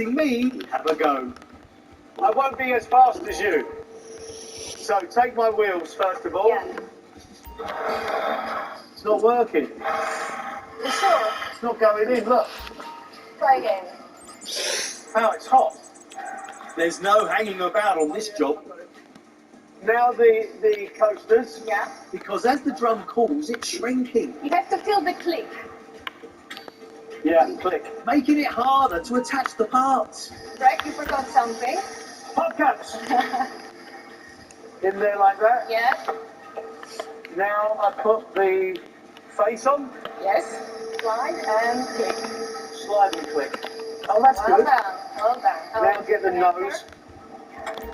me have a go. I won't be as fast as you. So take my wheels first of all. Yeah. It's not working. You sure? It's not going in, look. Try again. Now it's hot. There's no hanging about on this job. Now the coasters. Yeah. Because as the drum calls, it's shrinking, You have to feel the click. Yeah, click. making it harder to attach the parts. Greg, you forgot something. Hubcaps. In there like that. Yeah. Now I put the face on. Yes. Slide and click. Slide and click. Oh, that's Well good. done. Well done. Now get the nose.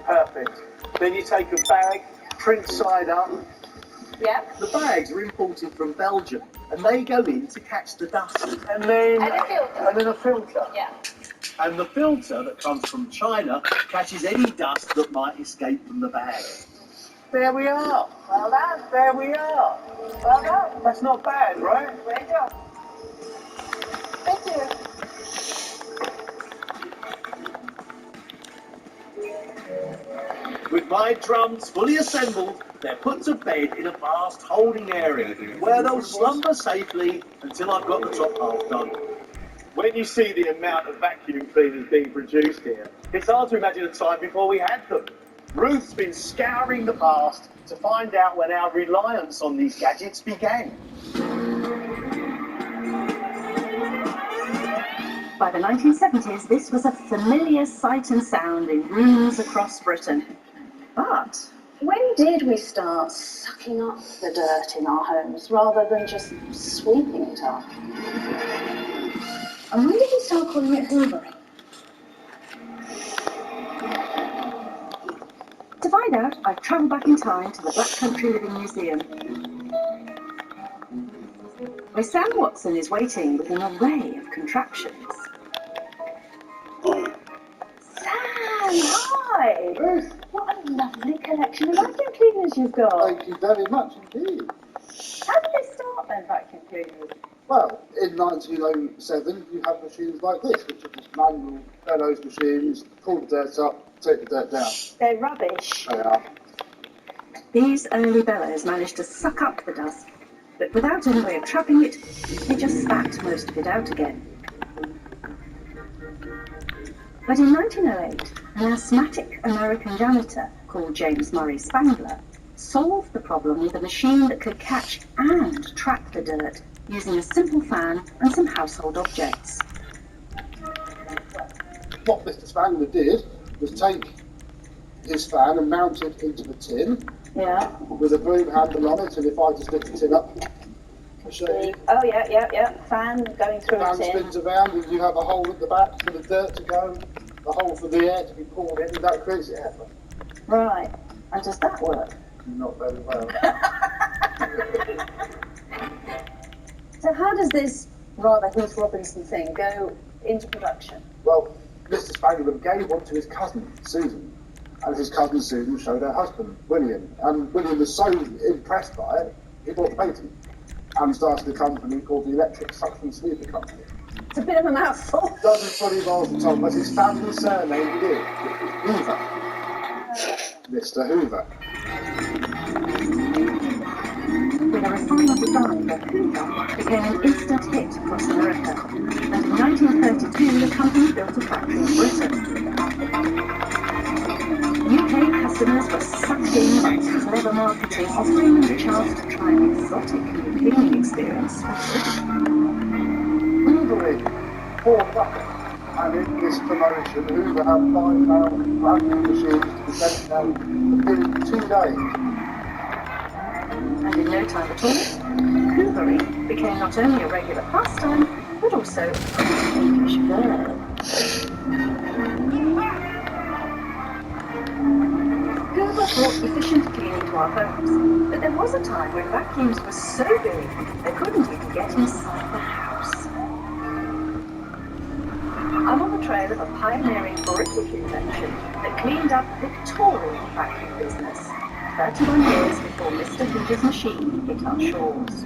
Perfect. Then you take a bag, print side up. Yeah. The bags are imported from Belgium, and they go in to catch the dust. And then And a filter. And then a filter. Yeah. And the filter that comes from China catches any dust that might escape from the bag. There we are. Well done. There we are. Well done. That's not bad, right? Great job. Thank you. With my drums fully assembled, they're put to bed in a vast holding area where they'll slumber safely until I've got the top half done. When you see the amount of vacuum cleaners being produced here, it's hard to imagine a time before we had them. Ruth's been scouring the past to find out when our reliance on these gadgets began. By the 1970s, this was a familiar sight and sound in rooms across Britain. But When did we start sucking up the dirt in our homes rather than just sweeping it up? And when did we start calling it hoovering? to find out, I've travelled back in time to the Black Country Living Museum, where Sam Watson is waiting with an array of contraptions. Sam, hi! Ruth, What a lovely collection of vacuum cleaners you've got. thank you very much indeed. How did they start then, vacuum cleaners? Well, in 1907, you have machines like this, which are just manual bellows machines, pull the dirt up, take the dirt down. They're rubbish. They are. These early bellows managed to suck up the dust, but without any way of trapping it, they just spat most of it out again. But in 1908, an asthmatic American janitor called James Murray Spangler solved the problem with a machine that could catch and trap the dirt using a simple fan and some household objects. What Mr. Spangler did was take his fan and mount it into the tin Yeah. with a broom handle on it, and if I just lift the tin up, I'll show you. Oh, yeah. Fan going through The a fan tin. spins around, and you have a hole at the back for the dirt to go, a hole for the air to be poured in, and that creates the air. Right. And does that work? Not very well. So how does this rather Heath Robinson thing go into production? Well, Mr. Spangler gave one to his cousin, Susan, and his cousin Susan showed her husband, William, and William was so impressed by it, he bought the patent and started a company called the Electric Suction Sweeper Company. It's a bit of a mouthful. Doesn't fully involve the top, but his family surname he did, Hoover. Mr. Hoover. With a refined design, the Hoover became an instant hit across America, and in 1932 the company built a factory in Britain. UK customers were sucked in by clever marketing, offering them the chance to try an exotic new cleaning experience for free. Hoovering, Ford Bucket. And in this promotion, Hoover had 5,000 vacuum machines to be sent out within 2 days. And in no time at all, hoovering became not only a regular pastime, but also an English verb. Hoover brought efficient cleaning to our homes, but there was a time when vacuums were so big they couldn't even get inside the house. I'm on the trail of a pioneering British invention that cleaned up the Victorian vacuum business, 31 years before Mr. Hoover's machine hit our shores.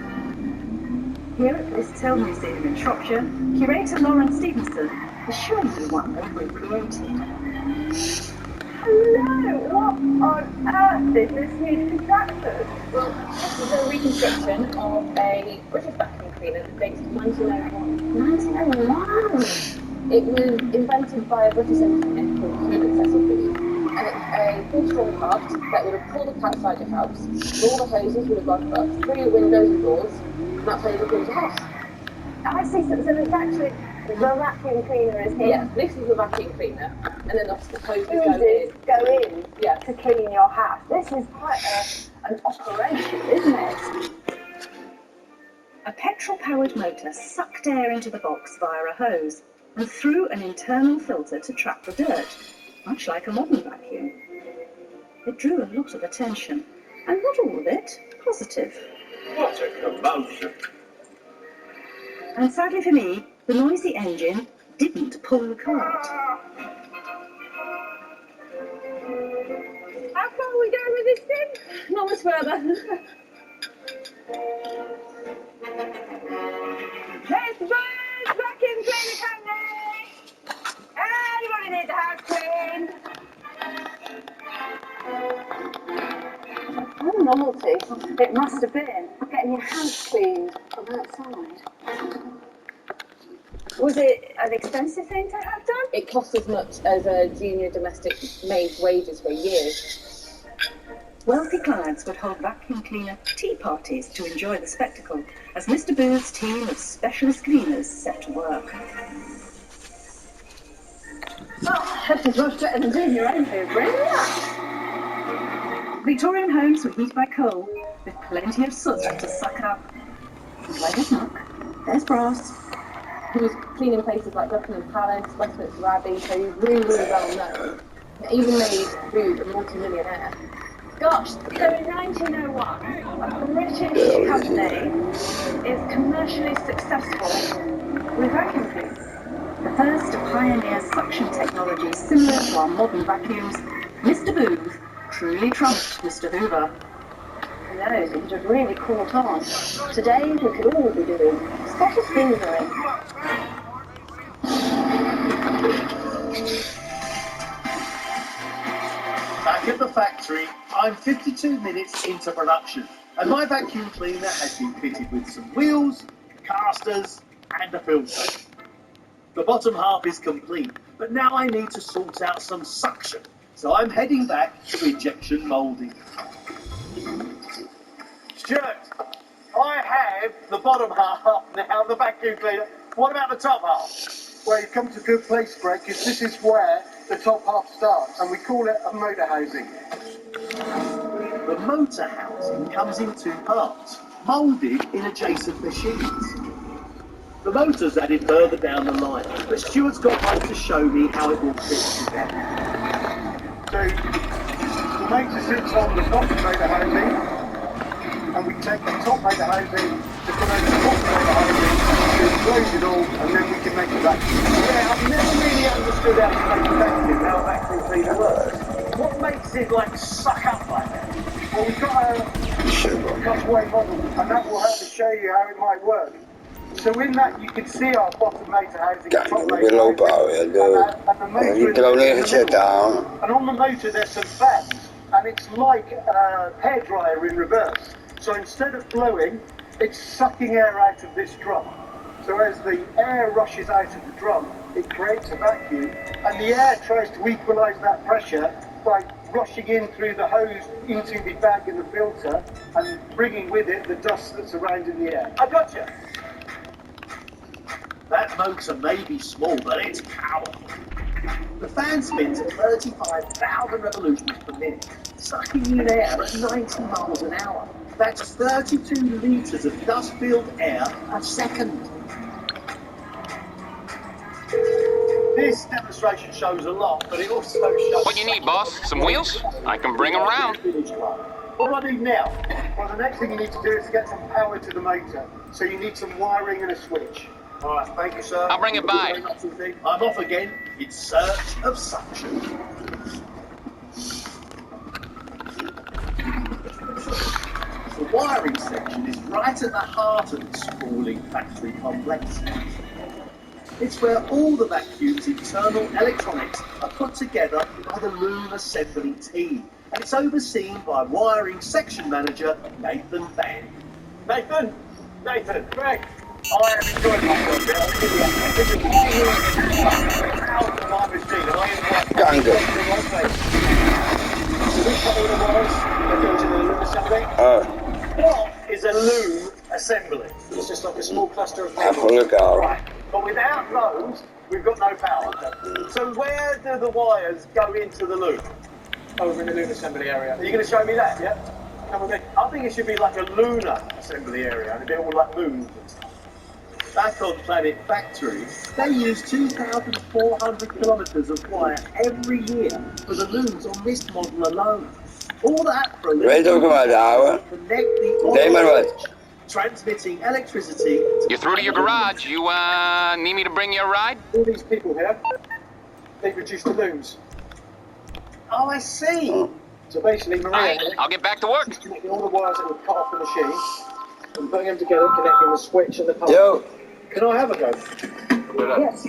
Here at Listhill Museum in Shropshire, curator Lauren Stevenson surely one they've recreated. Hello, what on earth is this huge contraption? Well, this is a reconstruction of a British vacuum cleaner that dates to 1901. 1901! It was invented by a British engineer called Hubert Cecil Booth. And it's a full-strong cart that would have pulled up outside your house, and all the hoses would have gone up through your windows and doors, and that's how you would clean your house. I see, so it's actually the vacuum cleaner is here. Yeah, this is the vacuum cleaner, and then obviously the hoses go in. Hoses go in Yeah. to clean your house. This is quite an operation, isn't it? A petrol-powered motor sucked air into the box via a hose and through an internal filter to trap the dirt, much like a modern vacuum. It drew a lot of attention, and not all of it positive. What a commotion. And sadly for me, the noisy engine didn't pull the cart. How far are we going with this thing? Not much further. Let's burn vacuum cleaner company! Anybody need the house cleaned? What a novelty it must have been, getting your house cleaned from outside. Was it an expensive thing to have done? It cost as much as a junior domestic maid's wages for a year. Wealthy clients would hold vacuum cleaner tea parties to enjoy the spectacle, as Mr. Booth's team of specialist cleaners set to work. Oh, this is much better than doing your own food, really. Victorian homes were heated by coal, with plenty of soot to suck up. And where there's muck, there's brass. He was cleaning places like Buckingham Palace, Westminster Abbey, so he was really, really well known. He even made Booth a multi-millionaire. Gosh, so in 1901, a British company is commercially successful with vacuum cleaners. The first to pioneer suction technology similar to our modern vacuums, Mr. Booth truly trumped Mr. Hoover. Who knows, it would have really caught on. Today, we could all be doing Scottish hoovering. Back at the factory, I'm 52 minutes into production, and my vacuum cleaner has been fitted with some wheels, casters, and a filter. The bottom half is complete, but now I need to sort out some suction, so I'm heading back to injection moulding. Stuart, I have the bottom half now, the vacuum cleaner. What about the top half? Well, you've come to a good place, Greg, because this is where the top half starts, and we call it a motor housing. The motor housing comes in two parts, moulded in adjacent machines. The motor's added further down the line, but Stuart's got one to show me how it all fits together. So, the motor sits on the top motor housing, and we take the top motor housing to come over the bottom motor housing, to close it all, and then we can make a vacuum. Yeah, I've never really understood how to make a vacuum, how a vacuum cleaner works. What makes it like suck up like that? Well, we've got a cutaway model, and that will help to show you how it might work. So in that you can see our bottom motor housing, top motor housing, and the motor and on the motor there's some fans, and it's like a hairdryer in reverse. So instead of blowing, it's sucking air out of this drum. So as the air rushes out of the drum, it creates a vacuum, and the air tries to equalise that pressure by rushing in through the hose into the bag in the filter and bringing with it the dust that's around in the air. I gotcha. That motor may be small, but it's powerful. The fan spins at 35,000 revolutions per minute, sucking in air at 90 miles an hour. That's 32 litres of dust-filled air a second. This demonstration shows a lot, but it also shows... What you need, boss? Some wheels? I can bring them round. What do I need now? Well, the next thing you need to do is to get some power to the motor. So you need some wiring and a switch. All right, thank you, sir. I'll bring it by. I'm off again in search of suction. The wiring section is right at the heart of the sprawling factory complex. It's where all the vacuum's internal electronics are put together by the loom assembly team. And it's overseen by wiring section manager Nathan Van. Nathan, Greg, I am enjoying myself. I'm going to give you a my machine. I am So this got all the wires that go to the loom assembly. What is a loom assembly? It's just like a small cluster of cables. Right, but without those, we've got no power. So where do the wires go into the loom? Over in the loom assembly area. Are you going to show me that, yeah? Come with me. I think it should be like a lunar assembly area, and it'd be all like moons and stuff. Back on Planet Factory, they use 2,400 kilometres of wire every year for the looms on this model alone. All that for a loom to connect the oil switch, transmitting electricity. You're through to your garage. You, need me to bring you a ride? All these people here, they produce the looms. Oh, I see. So basically, Maria, Alright, I'll get back to work. is connecting all the wires that would cut off the machine and putting them together, connecting the switch and the pump. Yo. Can I have a go? Yes.